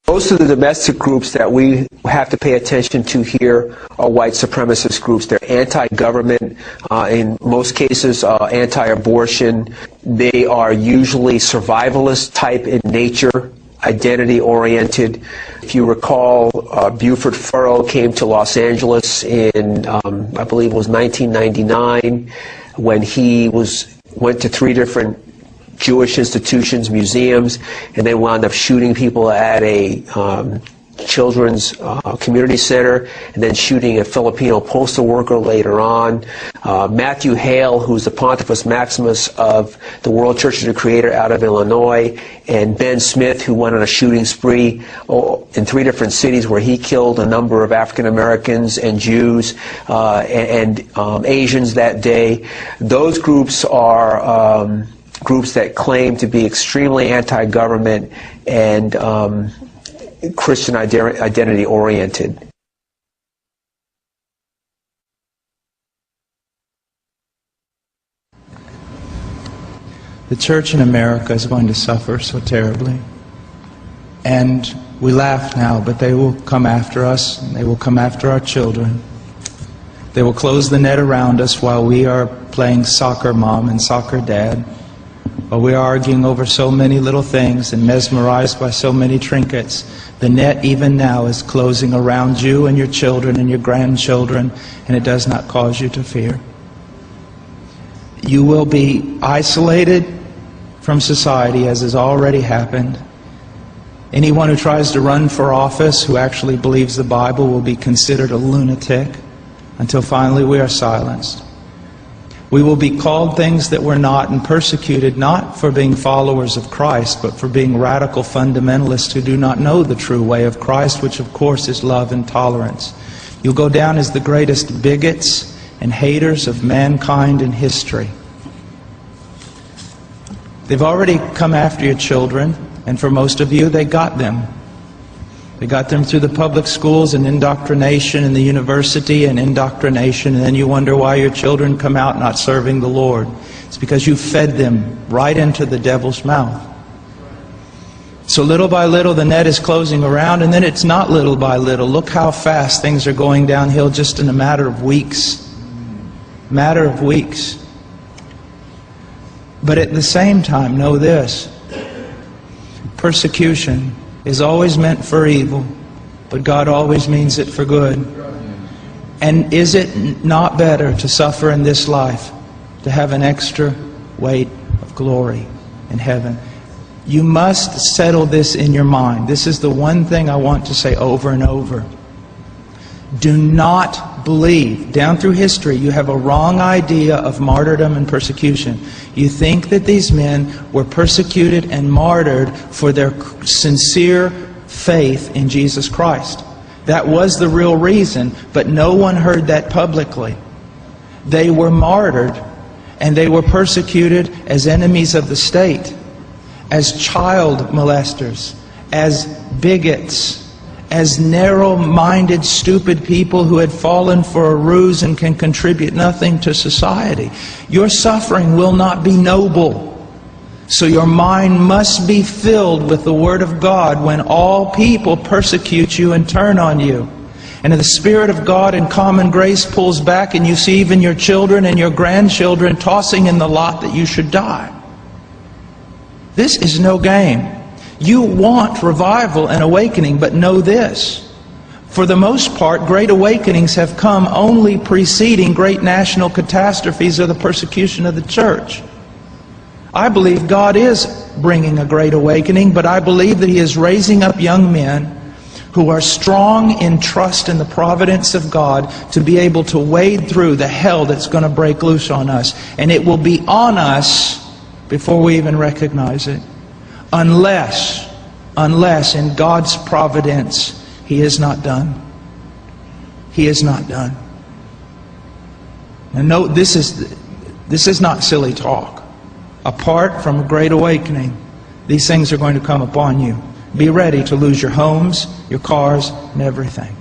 Most of the domestic groups that we have to pay attention to here are white supremacist groups. They're anti-government, in most cases anti-abortion. They are usually survivalist type in nature, identity-oriented. If you recall, Buford Furrow came to Los Angeles in, I believe it was 1999, when he went to 3 different Jewish institutions, museums, and they wound up shooting people at a children's community center, and then shooting a Filipino postal worker later on. Matthew Hale, who's the Pontifex Maximus of the World Church of the Creator out of Illinois, and Ben Smith, who went on a shooting spree in 3 different cities where he killed a number of African Americans and Jews and Asians that day. Those groups are groups that claim to be extremely anti-government and Christian identity oriented. The church in America is going to suffer so terribly. And we laugh now, but they will come after us, and they will come after our children. They will close the net around us while we are playing soccer mom and soccer dad, while we are arguing over so many little things and mesmerized by so many trinkets. The net even now is closing around you and your children and your grandchildren, and it does not cause you to fear. You will be isolated from society, as has already happened. Anyone who tries to run for office who actually believes the Bible will be considered a lunatic until finally we are silenced. We will be called things that we're not and persecuted not for being followers of Christ, but for being radical fundamentalists who do not know the true way of Christ, which of course is love and tolerance. You'll go down as the greatest bigots and haters of mankind in history. They've already come after your children, and for most of you, they got them. They got them through the public schools and indoctrination, and the university and indoctrination, and then you wonder why your children come out not serving the Lord. It's because you fed them right into the devil's mouth. So little by little the net is closing around, and then it's not little by little. Look how fast things are going downhill just in a matter of weeks. Matter of weeks. But at the same time, know this. Persecution is always meant for evil, but God always means it for good. And is it not better to suffer in this life, to have an extra weight of glory in heaven? You must settle this in your mind. This is the one thing I want to say over and over. Do not believe. Down through history, you have a wrong idea of martyrdom and persecution. You think that these men were persecuted and martyred for their sincere faith in Jesus Christ. That was the real reason, but no one heard that publicly. They were martyred, and they were persecuted as enemies of the state, as child molesters, as bigots, as narrow-minded, stupid people who had fallen for a ruse and can contribute nothing to society. Your suffering will not be noble. So your mind must be filled with the Word of God when all people persecute you and turn on you. And if the Spirit of God in common grace pulls back and you see even your children and your grandchildren tossing in the lot that you should die. This is no game. You want revival and awakening, but know this. For the most part, great awakenings have come only preceding great national catastrophes or the persecution of the church. I believe God is bringing a great awakening, but I believe that He is raising up young men who are strong in trust in the providence of God to be able to wade through the hell that's going to break loose on us. And it will be on us before we even recognize it. Unless in God's providence, He is not done. He is not done. And note, this is not silly talk. Apart from a great awakening, these things are going to come upon you. Be ready to lose your homes, your cars, and everything.